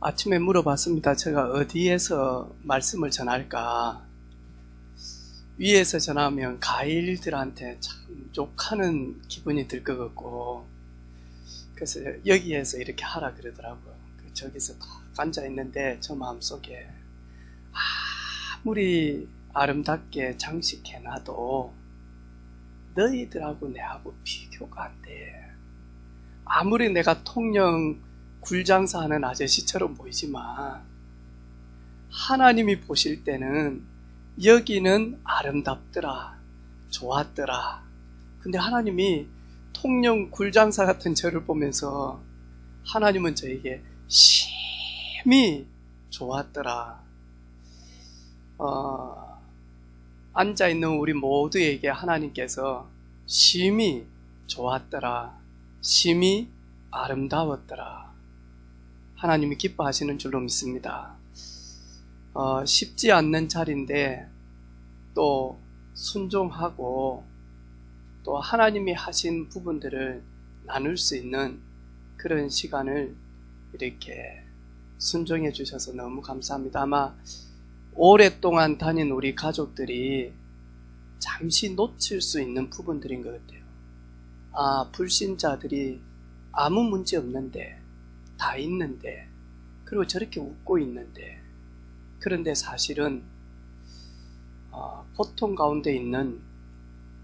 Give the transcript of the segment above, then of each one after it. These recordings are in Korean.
아침에 물어봤습니다. 제가 어디에서 말씀을 전할까? 위에서 전하면 가일들한테 참 욕하는 기분이 들 것 같고, 그래서 여기에서 이렇게 하라 그러더라고요. 저기서 딱 앉아 있는데 저 마음속에 아무리 아름답게 장식해놔도 너희들하고 내하고 비교가 안 돼. 아무리 내가 통영 굴장사하는 아저씨처럼 보이지만 하나님이 보실 때는 여기는 아름답더라, 좋았더라. 근데 하나님이 통영 굴장사 같은 저를 보면서 하나님은 저에게 심히 좋았더라. 앉아있는 우리 모두에게 하나님께서 심히 좋았더라, 심히 아름다웠더라. 하나님이 기뻐하시는 줄로 믿습니다. 쉽지 않는 자리인데 또 순종하고 또 하나님이 하신 부분들을 나눌 수 있는 그런 시간을 이렇게 순종해 주셔서 너무 감사합니다. 아마 오랫동안 다닌 우리 가족들이 잠시 놓칠 수 있는 부분들인 것 같아요. 불신자들이 아무 문제 없는데, 다 있는데, 그리고 저렇게 웃고 있는데, 그런데 사실은 고통 가운데 있는,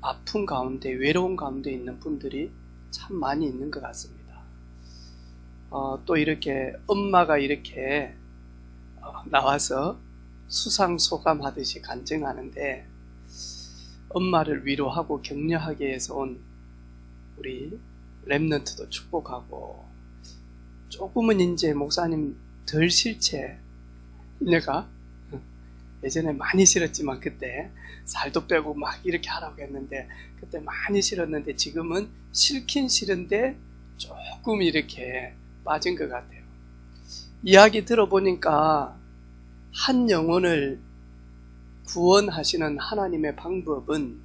아픔 가운데, 외로움 가운데 있는 분들이 참 많이 있는 것 같습니다. 또 이렇게 엄마가 이렇게 나와서 수상소감하듯이 간증하는데, 엄마를 위로하고 격려하기 위해서 온 우리 렘넌트도 축복하고, 조금은 이제 목사님 덜 싫지. 내가 예전에 많이 싫었지만 그때 살도 빼고 막 이렇게 하라고 했는데 그때 많이 싫었는데 지금은 싫긴 싫은데 조금 이렇게 빠진 것 같아요. 이야기 들어보니까 한 영혼을 구원하시는 하나님의 방법은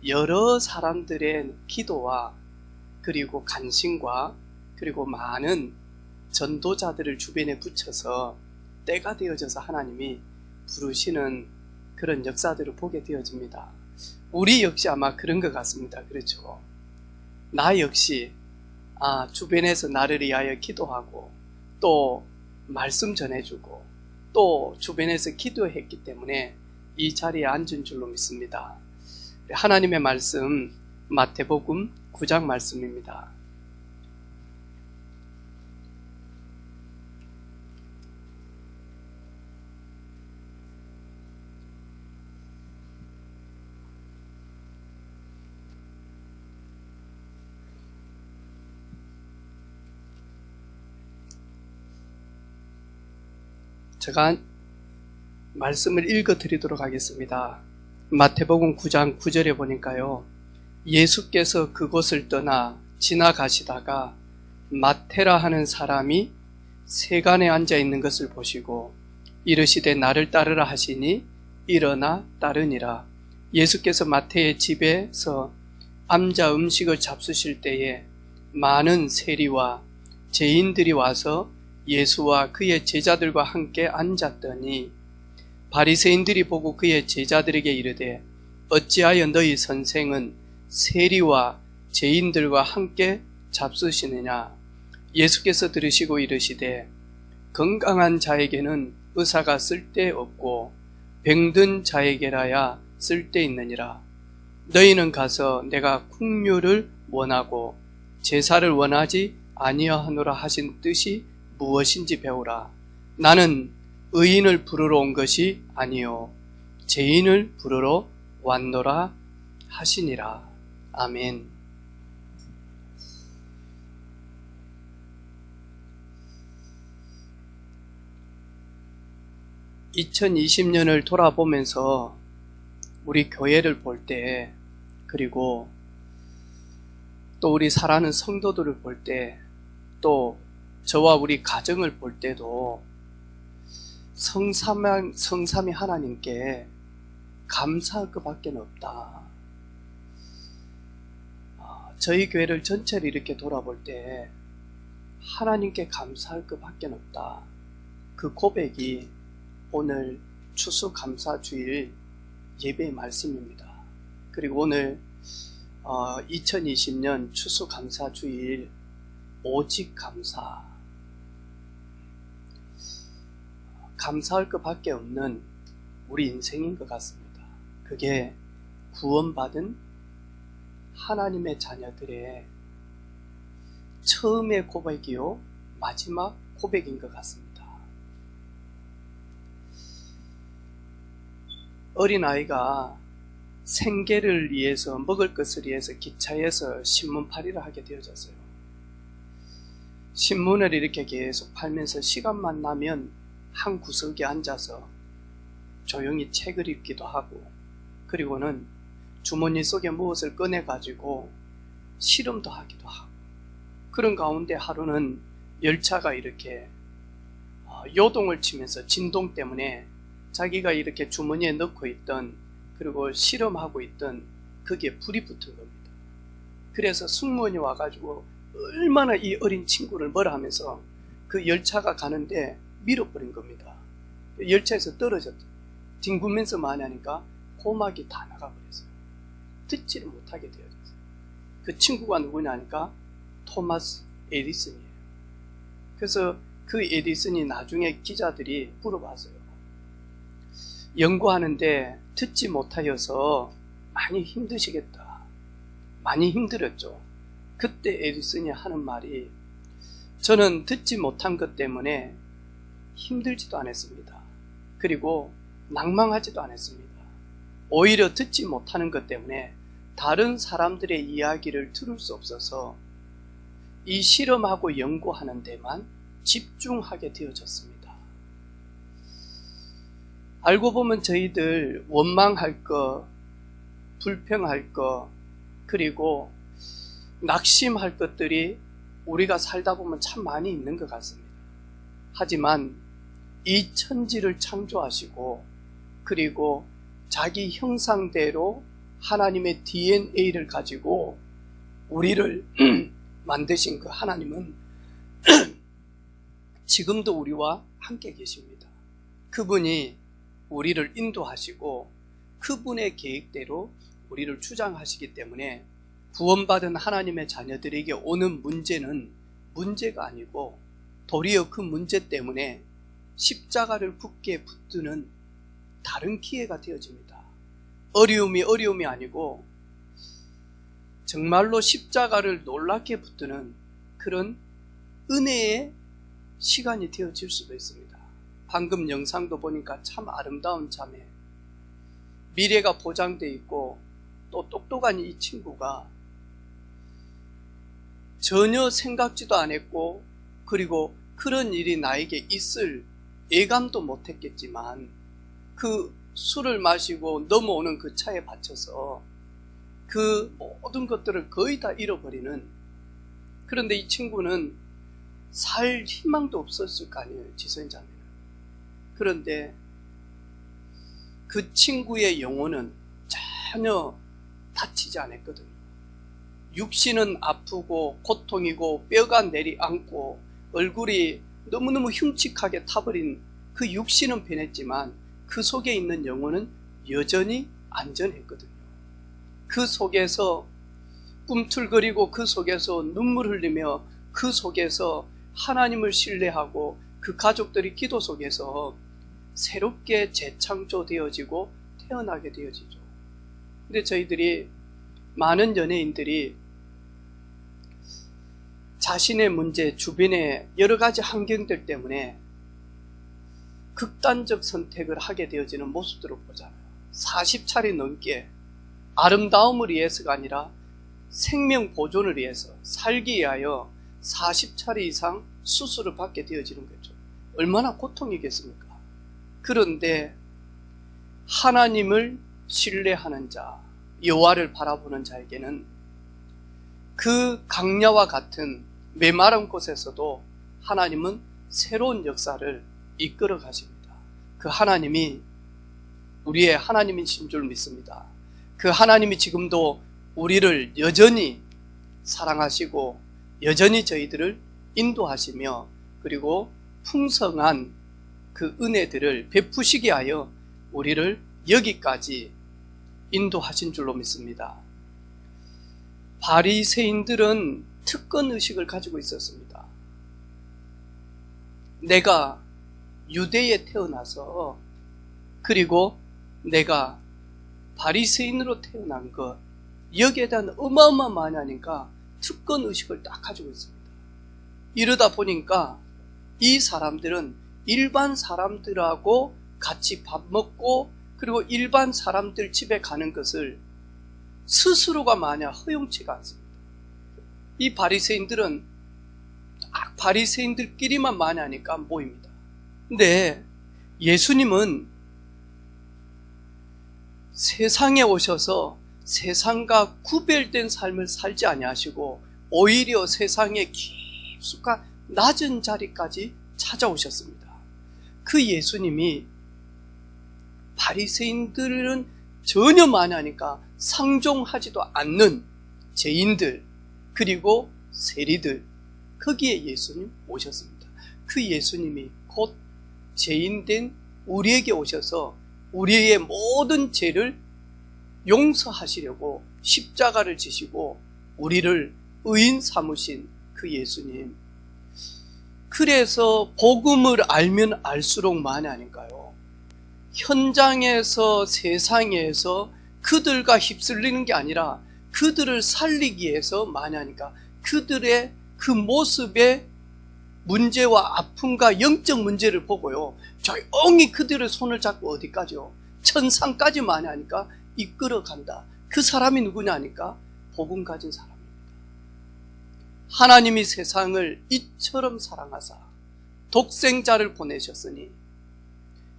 여러 사람들의 기도와 그리고 간신과 그리고 많은 전도자들을 주변에 붙여서 때가 되어져서 하나님이 부르시는 그런 역사들을 보게 되어집니다. 우리 역시 아마 그런 것 같습니다. 그렇죠? 나 역시 주변에서 나를 위하여 기도하고 또 말씀 전해주고 또 주변에서 기도했기 때문에 이 자리에 앉은 줄로 믿습니다. 하나님의 말씀 마태복음 9장 말씀입니다. 제가 말씀을 읽어 드리도록 하겠습니다. 마태복음 9장 9절에 보니까요, 예수께서 그곳을 떠나 지나가시다가 마태라 하는 사람이 세간에 앉아 있는 것을 보시고 이르시되 나를 따르라 하시니 일어나 따르니라. 예수께서 마태의 집에서 앉아 음식을 잡수실 때에 많은 세리와 죄인들이 와서 예수와 그의 제자들과 함께 앉았더니 바리새인들이 보고 그의 제자들에게 이르되 어찌하여 너희 선생은 세리와 죄인들과 함께 잡수시느냐. 예수께서 들으시고 이르시되 건강한 자에게는 의사가 쓸데없고 병든 자에게라야 쓸데있느니라. 너희는 가서 내가 긍휼을 원하고 제사를 원하지 아니하노라 하신 뜻이 무엇인지 배우라. 나는 의인을 부르러 온 것이 아니요 죄인을 부르러 왔노라 하시니라. 아멘. (2020년을) 돌아보면서 우리 교회를 볼 때, 그리고 또 우리 살아가는 성도들을 볼 때, 또 저와 우리 가정을 볼 때도 성삼위 하나님께 감사할 것밖에 없다. 저희 교회를 전체를 이렇게 돌아볼 때 하나님께 감사할 것밖에 없다. 그 고백이 오늘 추수감사주일 예배의 말씀입니다. 그리고 오늘 2020년 추수감사주일 오직 감사, 감사할 것밖에 없는 우리 인생인 것 같습니다. 그게 구원받은 하나님의 자녀들의 처음의 고백이요 마지막 고백인 것 같습니다. 어린아이가 생계를 위해서, 먹을 것을 위해서 기차에서 신문팔이를 하게 되어졌어요. 신문을 이렇게 계속 팔면서 시간만 나면 한 구석에 앉아서 조용히 책을 읽기도 하고, 그리고는 주머니 속에 무엇을 꺼내가지고 씨름도 하기도 하고, 그런 가운데 하루는 열차가 이렇게 요동을 치면서 진동 때문에 자기가 이렇게 주머니에 넣고 있던, 그리고 씨름하고 있던 거기에 불이 붙은 겁니다. 그래서 승무원이 와가지고 얼마나 이 어린 친구를 뭐라 하면서 그 열차가 가는데 밀어버린 겁니다. 열차에서 떨어졌죠. 뒹굴면서 많이 하니까 고막이 다 나가버렸어요. 듣지를 못하게 되어졌어요. 그 친구가 누구냐 하니까 토마스 에디슨이에요. 그래서 그 에디슨이 나중에 기자들이 물어봤어요. 연구하는데 듣지 못하여서 많이 힘드시겠다. 많이 힘들었죠. 그때 에디슨이 하는 말이, 저는 듣지 못한 것 때문에 힘들지도 않았습니다. 그리고 낭망하지도 않았습니다. 오히려 듣지 못하는 것 때문에 다른 사람들의 이야기를 들을 수 없어서 이 실험하고 연구하는 데만 집중하게 되어졌습니다. 알고 보면 저희들 원망할 거, 불평할 거, 그리고 낙심할 것들이 우리가 살다 보면 참 많이 있는 것 같습니다. 하지만 이 천지를 창조하시고, 그리고 자기 형상대로 하나님의 DNA를 가지고 우리를 만드신 그 하나님은 지금도 우리와 함께 계십니다. 그분이 우리를 인도하시고 그분의 계획대로 우리를 주장하시기 때문에 구원받은 하나님의 자녀들에게 오는 문제는 문제가 아니고 도리어 그 문제 때문에 십자가를 굳게 붙드는 다른 기회가 되어집니다. 어려움이 아니고 정말로 십자가를 놀랍게 붙드는 그런 은혜의 시간이 되어질 수도 있습니다. 방금 영상도 보니까 참 아름다운 자매, 미래가 보장되어 있고 또 똑똑한 이 친구가 전혀 생각지도 않았고, 그리고 그런 일이 나에게 있을 예감도 못했겠지만 그 술을 마시고 넘어오는 그 차에 받쳐서 그 모든 것들을 거의 다 잃어버리는, 그런데 이 친구는 살 희망도 없었을 거 아니에요, 지선자매는. 그런데 그 친구의 영혼은 전혀 다치지 않았거든요. 육신은 아프고 고통이고 뼈가 내리앉고 얼굴이 너무너무 흉측하게 타버린 그 육신은 변했지만 그 속에 있는 영혼은 여전히 안전했거든요. 그 속에서 꿈틀거리고 그 속에서 눈물 흘리며 그 속에서 하나님을 신뢰하고 그 가족들이 기도 속에서 새롭게 재창조되어지고 태어나게 되어지죠. 근데 저희들이, 많은 연예인들이 자신의 문제, 주변의 여러 가지 환경들 때문에 극단적 선택을 하게 되어지는 모습들을 보잖아요. 40차례 넘게 아름다움을 위해서가 아니라 생명 보존을 위해서, 살기 위하여 40차례 이상 수술을 받게 되어지는 거죠. 얼마나 고통이겠습니까? 그런데 하나님을 신뢰하는 자, 여호와를 바라보는 자에게는 그 강야와 같은 메마른 곳에서도 하나님은 새로운 역사를 이끌어 가십니다. 그 하나님이 우리의 하나님이신 줄 믿습니다. 그 하나님이 지금도 우리를 여전히 사랑하시고 여전히 저희들을 인도하시며 그리고 풍성한 그 은혜들을 베푸시게 하여 우리를 여기까지 인도하신 줄로 믿습니다. 바리새인들은 특권 의식을 가지고 있었습니다. 내가 유대에 태어나서 그리고 내가 바리새인으로 태어난 것, 여기에 대한 어마어마한 하니까 특권 의식을 딱 가지고 있습니다. 이러다 보니까 이 사람들은 일반 사람들하고 같이 밥 먹고 그리고 일반 사람들 집에 가는 것을 스스로가 마냥 허용치가 않습니다. 이 바리새인들은 딱 바리새인들끼리만 많이 하니까 모입니다. 근데 예수님은 세상에 오셔서 세상과 구별된 삶을 살지 아니하시고 오히려 세상의 깊숙한 낮은 자리까지 찾아오셨습니다. 그 예수님이 바리새인들은 전혀 많이 하니까 상종하지도 않는 죄인들 그리고 세리들, 거기에 예수님 오셨습니다. 그 예수님이 곧 죄인된 우리에게 오셔서 우리의 모든 죄를 용서하시려고 십자가를 지시고 우리를 의인 삼으신 그 예수님. 그래서 복음을 알면 알수록 많이 아닌가요? 현장에서 세상에서 그들과 휩쓸리는 게 아니라 그들을 살리기 위해서 많이 하니까 그들의 그 모습의 문제와 아픔과 영적 문제를 보고요, 조용히 그들의 손을 잡고 어디까지요? 천상까지 많이 하니까 이끌어간다. 그 사람이 누구냐 하니까 복음 가진 사람입니다. 하나님이 세상을 이처럼 사랑하사 독생자를 보내셨으니,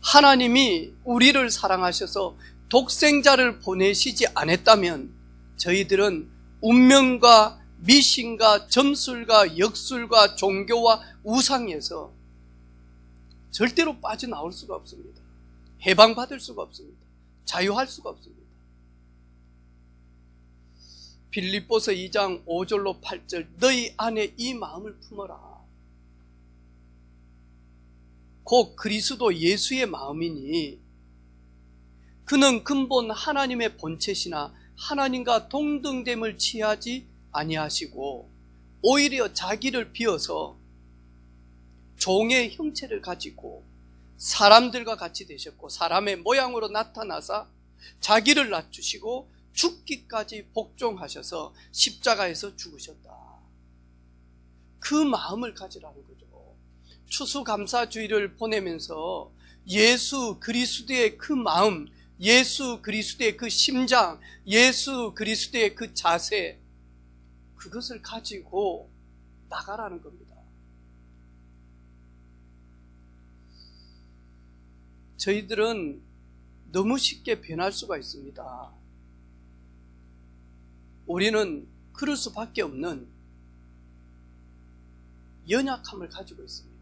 하나님이 우리를 사랑하셔서 독생자를 보내시지 않았다면 저희들은 운명과 미신과 점술과 역술과 종교와 우상에서 절대로 빠져나올 수가 없습니다. 해방받을 수가 없습니다. 자유할 수가 없습니다. 빌립보서 2장 5절로 8절, 너희 안에 이 마음을 품어라. 곧 그리스도 예수의 마음이니 그는 근본 하나님의 본체시나 하나님과 동등됨을 취하지 아니하시고 오히려 자기를 비어서 종의 형체를 가지고 사람들과 같이 되셨고 사람의 모양으로 나타나사 자기를 낮추시고 죽기까지 복종하셔서 십자가에서 죽으셨다. 그 마음을 가지라는 거죠. 추수감사주의를 보내면서 예수 그리스도의 그 마음, 예수 그리스도의 그 심장, 예수 그리스도의 그 자세, 그것을 가지고 나가라는 겁니다. 저희들은 너무 쉽게 변할 수가 있습니다. 우리는 그럴 수밖에 없는 연약함을 가지고 있습니다.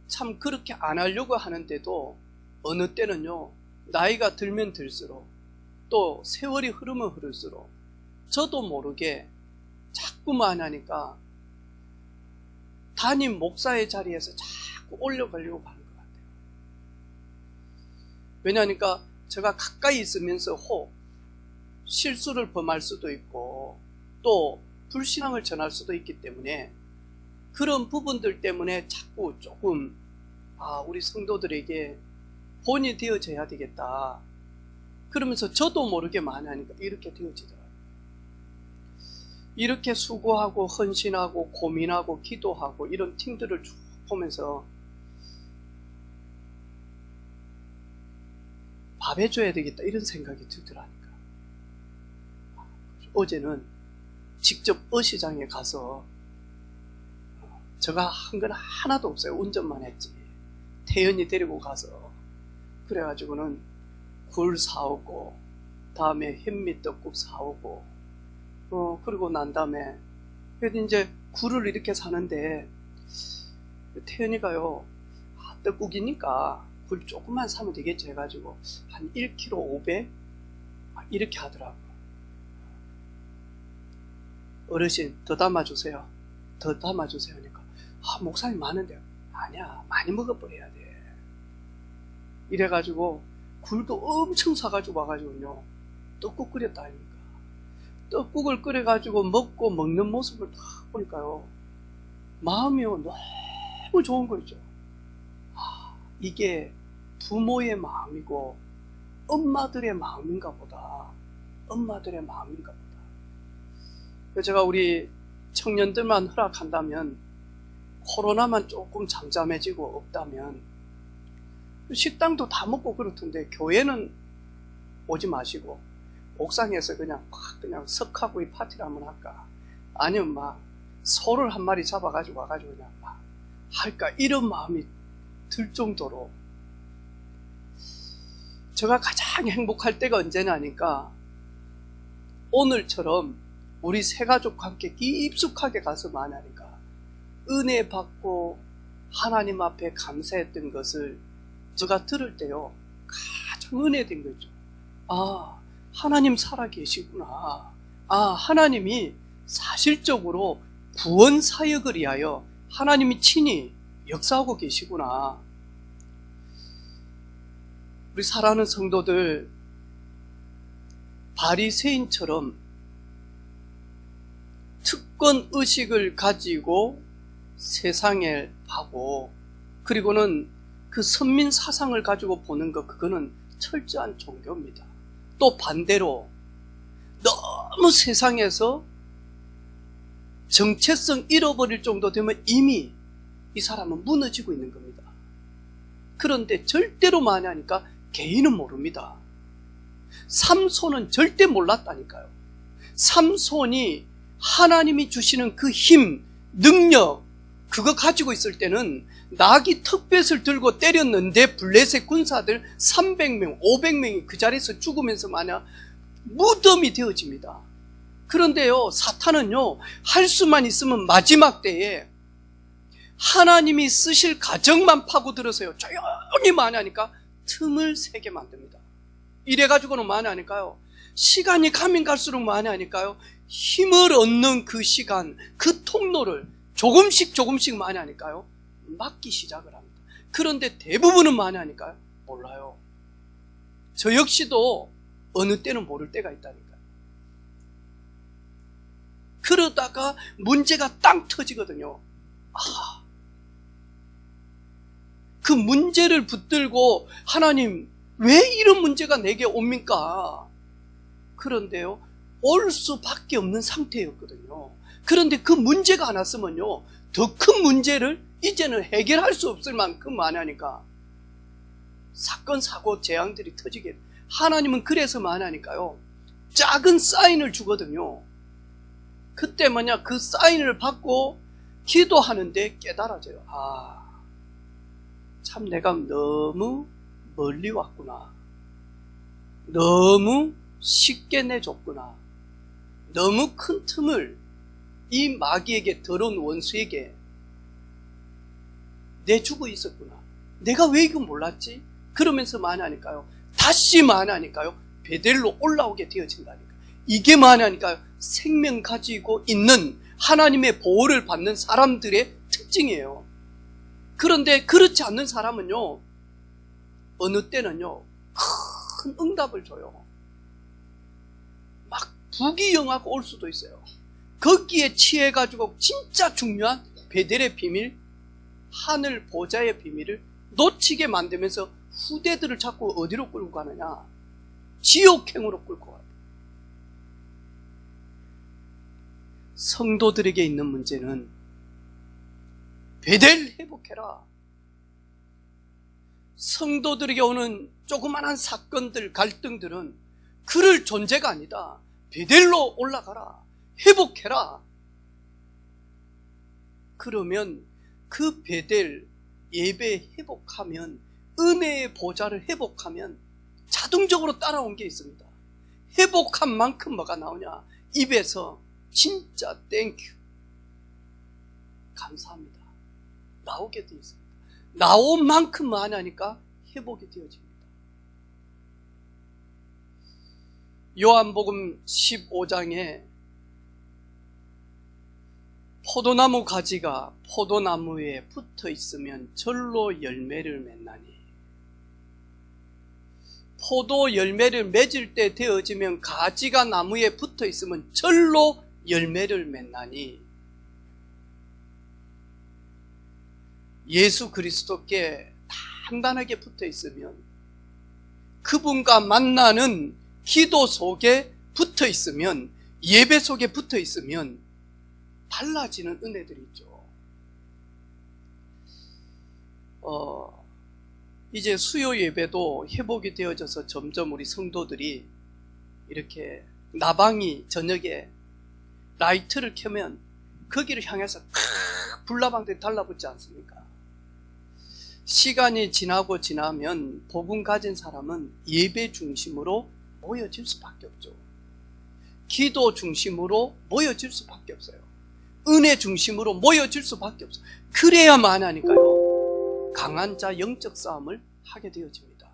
참 그렇게 안 하려고 하는데도 어느 때는요, 나이가 들면 들수록 또 세월이 흐르면 흐를수록 저도 모르게 자꾸만 하니까 담임 목사의 자리에서 자꾸 올려가려고 하는 것 같아요. 왜냐하니까 제가 가까이 있으면서 혹 실수를 범할 수도 있고 또 불신앙을 전할 수도 있기 때문에 그런 부분들 때문에 자꾸 조금 우리 성도들에게 본이 되어져야 되겠다 그러면서 저도 모르게 많이 하니까 이렇게 되어지더라고요. 이렇게 수고하고 헌신하고 고민하고 기도하고 이런 팀들을 쭉 보면서 밥 해줘야 되겠다 이런 생각이 들더라니까. 어제는 직접 어시장에 가서 제가 한 건 하나도 없어요. 운전만 했지. 태연이 데리고 가서 그래가지고는 굴 사오고 다음에 햄밑떡국 사오고 그리고 난 다음에 그래도 이제 굴을 이렇게 사는데 태연이가요, 떡국이니까 굴 조금만 사면 되겠지 해가지고 한 1kg 500 이렇게 하더라고요. 어르신 더 담아주세요. 더 담아주세요. 하니까 목사님 많은데요. 아니야, 많이 먹어버려야 돼. 이래가지고 굴도 엄청 사가지고 와가지고요, 떡국 끓였다 아닙니까? 떡국을 끓여가지고 먹고 먹는 모습을 딱 보니까요, 마음이요 너무 좋은 거 있죠. 이게 부모의 마음이고 엄마들의 마음인가 보다. 엄마들의 마음인가 보다. 제가 우리 청년들만 허락한다면, 코로나만 조금 잠잠해지고 없다면 식당도 다 먹고 그렇던데 교회는 오지 마시고 옥상에서 그냥 석하구이 파티를 한번 할까, 아니면 막 소를 한 마리 잡아가지고 와가지고 그냥 막 할까, 이런 마음이 들 정도로. 제가 가장 행복할 때가 언제냐니까, 오늘처럼 우리 세 가족과 함께 깊숙하게 가서 만나니까 은혜 받고 하나님 앞에 감사했던 것을 제가 들을 때요, 가장 은혜된 거죠. 하나님 살아계시구나. 하나님이 사실적으로 구원 사역을 위하여 하나님이 친히 역사하고 계시구나. 우리 사랑하는 성도들, 바리새인처럼 특권 의식을 가지고 세상을 하고, 그리고는 그 선민 사상을 가지고 보는 것, 그거는 철저한 종교입니다. 또 반대로 너무 세상에서 정체성 잃어버릴 정도 되면 이미 이 사람은 무너지고 있는 겁니다. 그런데 절대로 많이 하니까 개인은 모릅니다. 삼손은 절대 몰랐다니까요. 삼손이 하나님이 주시는 그 힘, 능력, 그거 가지고 있을 때는 나귀 턱뱃을 들고 때렸는데 블레셋 군사들 300명, 500명이 그 자리에서 죽으면서 마냥 무덤이 되어집니다. 그런데요, 사탄은요, 할 수만 있으면 마지막 때에 하나님이 쓰실 가정만 파고들어서요, 조용히 많이 하니까 틈을 세게 만듭니다. 이래가지고는 많이 하니까요, 시간이 가면 갈수록 많이 하니까요, 힘을 얻는 그 시간, 그 통로를 조금씩 많이 하니까요, 막기 시작을 합니다. 그런데 대부분은 많이 하니까요, 몰라요. 저 역시도 어느 때는 모를 때가 있다니까요. 그러다가 문제가 땅 터지거든요. 그 문제를 붙들고 하나님, 왜 이런 문제가 내게 옵니까? 그런데요, 올 수밖에 없는 상태였거든요. 그런데 그 문제가 안 왔으면요, 더 큰 문제를 이제는 해결할 수 없을 만큼 많이 하니까 사건, 사고, 재앙들이 터지게, 하나님은 그래서 많이 하니까요, 작은 사인을 주거든요. 그때 그 사인을 받고 기도하는데 깨달아져요. 참 내가 너무 멀리 왔구나. 너무 쉽게 내줬구나. 너무 큰 틈을 이 마귀에게, 더러운 원수에게 내주고 있었구나. 내가 왜 이거 몰랐지? 그러면서 많이 하니까요, 다시 많이 하니까요, 베델로 올라오게 되어진다니까. 이게 많이 하니까요, 생명 가지고 있는 하나님의 보호를 받는 사람들의 특징이에요. 그런데 그렇지 않는 사람은요, 어느 때는요, 큰 응답을 줘요. 막 부귀영화가 올 수도 있어요. 거기에 취해가지고 진짜 중요한 베델의 비밀, 하늘 보좌의 비밀을 놓치게 만들면서 후대들을 자꾸 어디로 끌고 가느냐? 지옥행으로 끌고 가요. 성도들에게 있는 문제는 베델 회복해라. 성도들에게 오는 조그만한 사건들, 갈등들은 그럴 존재가 아니다. 베델로 올라가라. 회복해라. 그러면 그 베델 예배 회복하면, 은혜의 보좌를 회복하면 자동적으로 따라온 게 있습니다. 회복한 만큼 뭐가 나오냐? 입에서 진짜 땡큐, 감사합니다, 나오게 되어 있습니다. 나온 만큼 많이 하니까 회복이 되어집니다. 요한복음 15장에 포도나무 가지가 포도나무에 붙어 있으면 절로 열매를 맺나니, 포도 열매를 맺을 때 되어지면 가지가 나무에 붙어 있으면 절로 열매를 맺나니, 예수 그리스도께 단단하게 붙어 있으면, 그분과 만나는 기도 속에 붙어 있으면, 예배 속에 붙어 있으면 달라지는 은혜들이 있죠. 이제 수요 예배도 회복이 되어져서 점점 우리 성도들이 이렇게 나방이 저녁에 라이트를 켜면 거기를 향해서 불나방들이 달라붙지 않습니까? 시간이 지나면 복음 가진 사람은 예배 중심으로 모여질 수밖에 없죠. 기도 중심으로 모여질 수밖에 없어요. 은혜 중심으로 모여질 수밖에 없어요. 그래야만 하니까요, 강한 자 영적 싸움을 하게 되어집니다.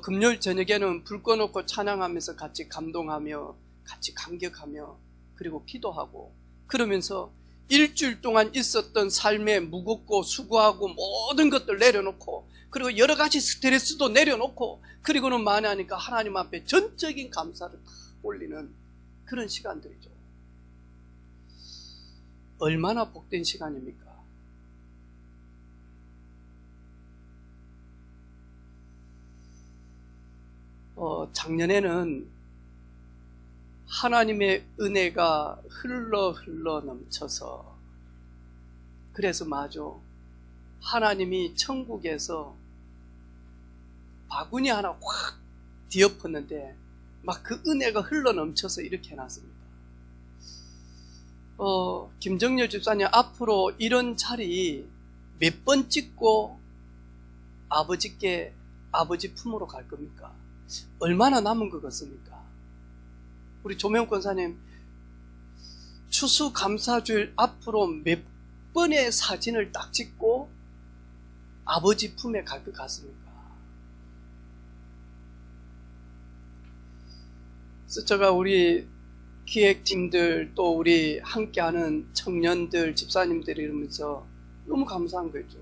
금요일 저녁에는 불 꺼놓고 찬양하면서 같이 감동하며, 같이 감격하며, 그리고 기도하고, 그러면서 일주일 동안 있었던 삶에 무겁고 수고하고 모든 것들 내려놓고, 그리고 여러 가지 스트레스도 내려놓고, 그리고는 만회하니까 하나님 앞에 전적인 감사를 다 올리는 그런 시간들이죠. 얼마나 복된 시간입니까? 작년에는 하나님의 은혜가 흘러 넘쳐서, 그래서 마저 하나님이 천국에서 바구니 하나 확 뒤엎었는데 막 그 은혜가 흘러 넘쳐서 이렇게 해놨습니다. 김정렬 집사님, 앞으로 이런 자리 몇 번 찍고 아버지께, 아버지 품으로 갈 겁니까? 얼마나 남은 것 같습니까? 우리 조명 권사님, 추수감사주일 앞으로 몇 번의 사진을 딱 찍고 아버지 품에 갈 것 같습니까? 그래서 제가 우리 기획팀들, 또 우리 함께하는 청년들, 집사님들 이러면서 너무 감사한 거죠.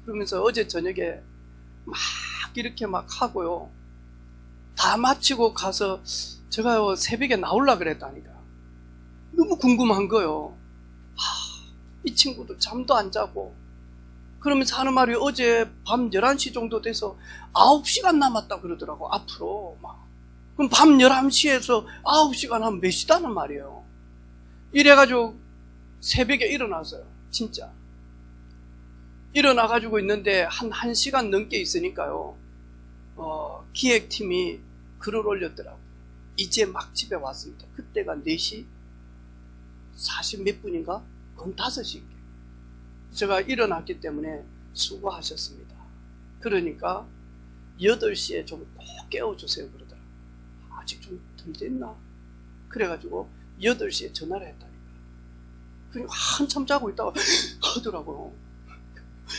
그러면서 어제 저녁에 막 이렇게 막 하고요, 다 마치고 가서 제가 새벽에 나오려고 그랬다니까. 너무 궁금한 거예요. 이 친구도 잠도 안 자고, 그러면서 하는 말이 어제 밤 11시 정도 돼서 9시간 남았다 그러더라고, 앞으로. 막. 그럼 밤 11시에서 9시간 하면 몇 시다는 말이에요. 이래가지고 새벽에 일어났어요. 진짜. 일어나가지고 있는데 한 1시간 넘게 있으니까요, 기획팀이 글을 올렸더라고요. 이제 막 집에 왔습니다. 그때가 4시 40 몇 분인가? 그건 5시. 제가 일어났기 때문에 수고하셨습니다. 그러니까 8시에 좀 꼭 깨워주세요 그러더라고요. 아직 좀 덜 됐나? 그래가지고 8시에 전화를 했다니까. 그리고 한참 자고 있다가 하더라고요.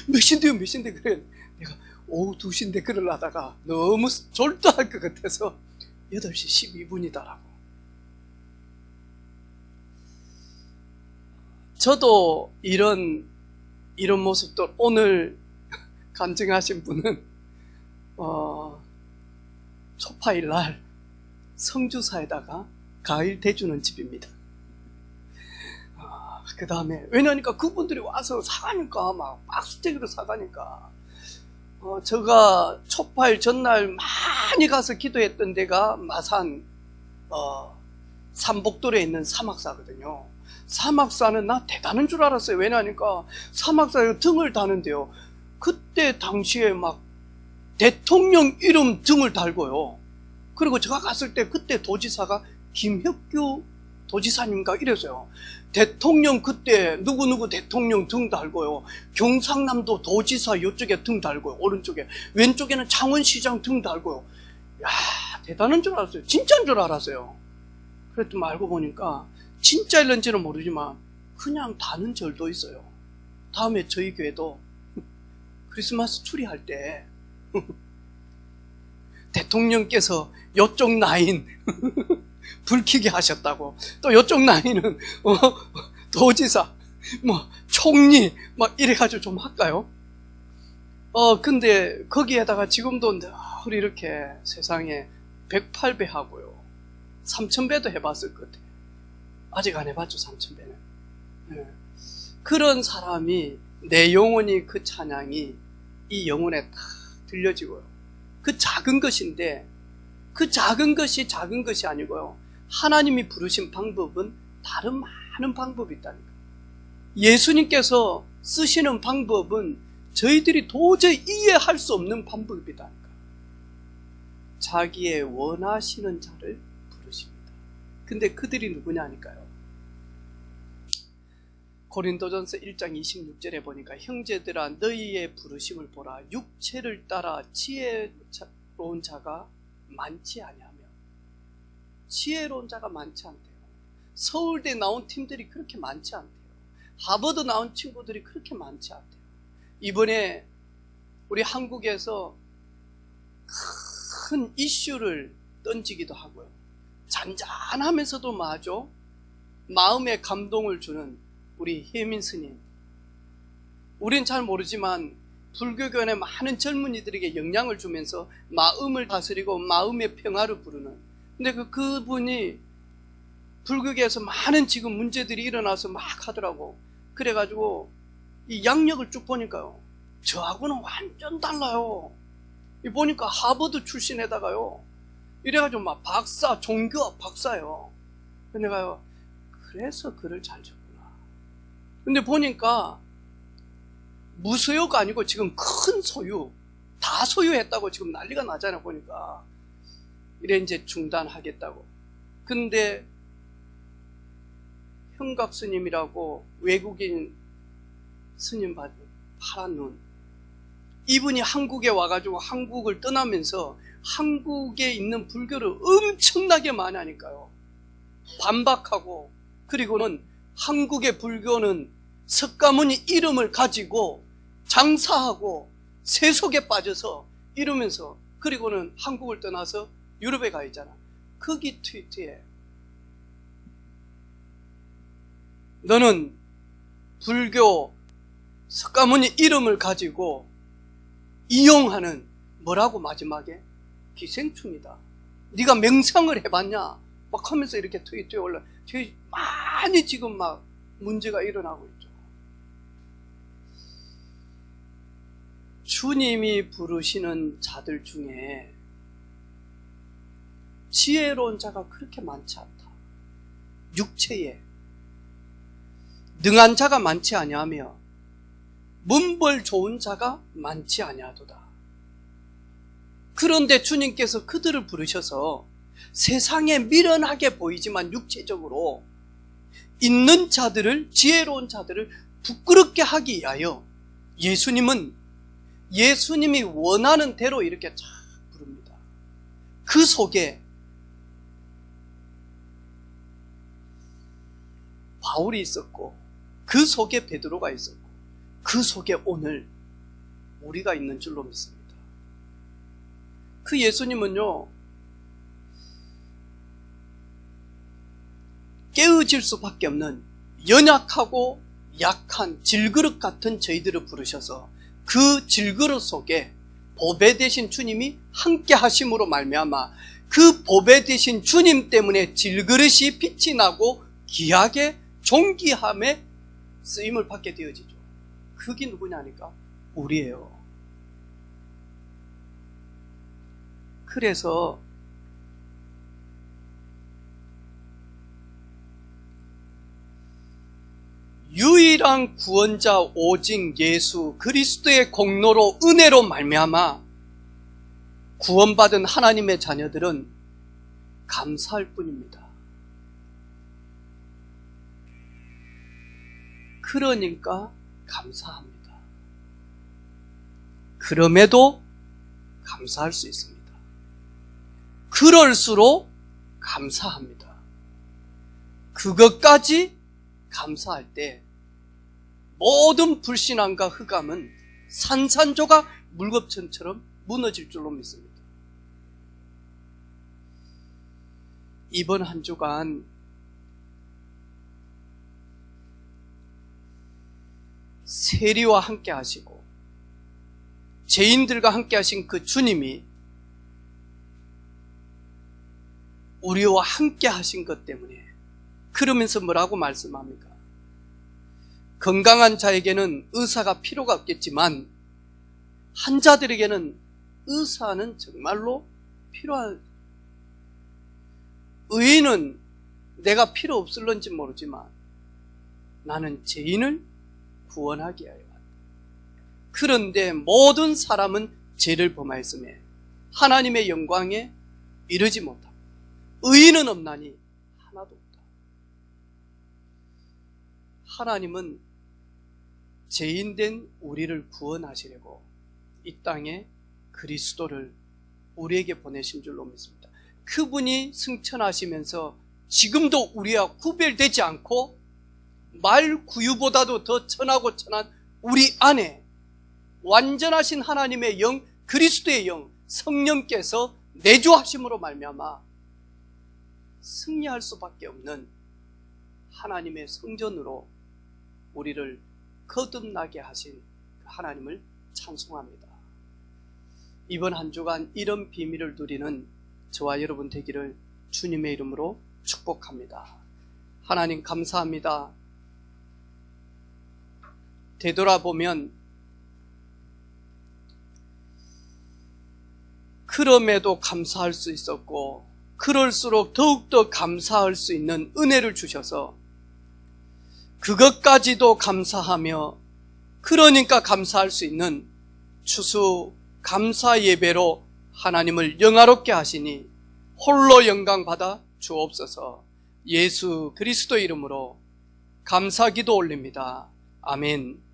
몇 시인데 그래. 내가 오후 2시인데 그러려다가 너무 졸도할 것 같아서 8시 12분이더라고. 저도 이런 모습도 오늘 간증하신 분은 초파일 날 성주사에다가 과일 대주는 집입니다. 그 다음에 왜냐니까 그분들이 와서 사가니까, 막 박스테이크를 사가니까, 제가 초파일 전날 많이 가서 기도했던 데가 마산 삼복도에 있는 사막사거든요. 사막사는 나 대단한 줄 알았어요. 왜냐니까 사막사에 등을 다는데요, 그때 당시에 막 대통령 이름 등을 달고요. 그리고 제가 갔을 때 그때 도지사가 김혁규 도지사님가 이랬어요. 대통령 그때 누구누구 대통령 등 달고요, 경상남도 도지사 이쪽에 등 달고요, 오른쪽에, 왼쪽에는 창원시장 등 달고요. 야, 대단한 줄 알았어요. 진짜인 줄 알았어요. 그랬더니 알고 보니까 진짜일는지는 모르지만 그냥 다는 절도 있어요. 다음에 저희 교회도 크리스마스 추리할 때 대통령께서 요쪽 라인 불 켜게 하셨다고, 또 요쪽 라인은 도지사, 총리, 이래가지고 좀 할까요? 근데 거기에다가 지금도 늘 이렇게 세상에 108배 하고요. 3000배도 해봤을 것 같아요. 아직 안 해봤죠, 3000배는. 네. 그런 사람이 내 영혼이 그 찬양이 이 영혼에 다 들려지고요. 그 작은 것인데 그 작은 것이 작은 것이 아니고요. 하나님이 부르신 방법은 다른 많은 방법이 있다니까. 예수님께서 쓰시는 방법은 저희들이 도저히 이해할 수 없는 방법이다니까. 자기의 원하시는 자를 부르십니다. 근데 그들이 누구냐니까요. 고린도전서 1장 26절에 보니까 형제들아 너희의 부르심을 보라. 육체를 따라 지혜로운 자가 많지 아니하며. 지혜로운 자가 많지 않대요. 서울대 나온 팀들이 그렇게 많지 않대요. 하버드 나온 친구들이 그렇게 많지 않대요. 이번에 우리 한국에서 큰 이슈를 던지기도 하고요. 잔잔하면서도 마음에 감동을 주는 우리 혜민 스님. 우린 잘 모르지만 불교견의 많은 젊은이들에게 영향을 주면서 마음을 다스리고 마음의 평화를 부르는. 근데 그분이 불교계에서 많은 지금 문제들이 일어나서 막 하더라고. 그래가지고 이 양력을 쭉 보니까요, 저하고는 완전 달라요. 보니까 하버드 출신에다가요, 이래가지고 막 박사, 종교학 박사요. 내가요, 그래서 글을 잘 적구나. 근데 보니까 무소유가 아니고 지금 큰 소유, 다 소유했다고 지금 난리가 나잖아요. 보니까 이래 이제 중단하겠다고. 근데 형갑 스님이라고 외국인 스님 받은 파란 눈, 이분이 한국에 와가지고 한국을 떠나면서 한국에 있는 불교를 엄청나게 많이 하니까요, 반박하고, 그리고는 한국의 불교는 석가모니 이름을 가지고 장사하고 세속에 빠져서 이러면서, 그리고는 한국을 떠나서 유럽에 가 있잖아. 거기 트위트에 너는 불교 석가모니 이름을 가지고 이용하는, 뭐라고 마지막에? 기생충이다. 네가 명상을 해봤냐? 막 하면서 이렇게 트위터에 올라. 되게 많이 지금 막 문제가 일어나고 있죠. 주님이 부르시는 자들 중에 지혜로운 자가 그렇게 많지 않다. 육체에 능한 자가 많지 아니하며 문벌 좋은 자가 많지 아니하도다. 그런데 주님께서 그들을 부르셔서 세상에 미련하게 보이지만 육체적으로 있는 자들을, 지혜로운 자들을 부끄럽게 하기 위하여 예수님이 원하는 대로 이렇게 쫙 부릅니다. 그 속에 바울이 있었고, 그 속에 베드로가 있었고, 그 속에 오늘 우리가 있는 줄로 믿습니다. 그 예수님은요, 깨어질 수밖에 없는 연약하고 약한 질그릇 같은 저희들을 부르셔서 그 질그릇 속에 보배 되신 주님이 함께 하심으로 말미암아 그 보배 되신 주님 때문에 질그릇이 빛이 나고 귀하게 존귀함에 쓰임을 받게 되어지죠. 그게 누구냐니까 우리예요. 그래서 유일한 구원자 오직 예수 그리스도의 공로로 은혜로 말미암아 구원받은 하나님의 자녀들은 감사할 뿐입니다. 그러니까 감사합니다. 그럼에도 감사할 수 있습니다. 그럴수록 감사합니다. 그것까지 감사할 때 모든 불신앙과 흑암은 산산조각 물겁천처럼 무너질 줄로 믿습니다. 이번 한 주간 세리와 함께 하시고 죄인들과 함께 하신 그 주님이 우리와 함께 하신 것 때문에, 그러면서 뭐라고 말씀합니까? 건강한 자에게는 의사가 필요가 없겠지만 환자들에게는 의사는 정말로 필요한, 의인은 내가 필요 없을런지 모르지만 나는 죄인을 구원하기 위하여 왔다. 그런데 모든 사람은 죄를 범하였음에 하나님의 영광에 이르지 못하고 의인은 없나니 하나도 없다. 하나님은 죄인된 우리를 구원하시려고 이 땅에 그리스도를 우리에게 보내신 줄로 믿습니다. 그분이 승천하시면서 지금도 우리와 구별되지 않고 말구유보다도 더 천하고 천한 우리 안에 완전하신 하나님의 영, 그리스도의 영, 성령께서 내주하심으로 말미암아 승리할 수밖에 없는 하나님의 성전으로 우리를 거듭나게 하신 하나님을 찬송합니다. 이번 한 주간 이런 비밀을 누리는 저와 여러분 되기를 주님의 이름으로 축복합니다. 하나님 감사합니다. 되돌아보면 그럼에도 감사할 수 있었고 그럴수록 더욱더 감사할 수 있는 은혜를 주셔서 그것까지도 감사하며 그러니까 감사할 수 있는 추수 감사 예배로 하나님을 영화롭게 하시니 홀로 영광 받아 주옵소서. 예수 그리스도 이름으로 감사 기도 올립니다. 아멘.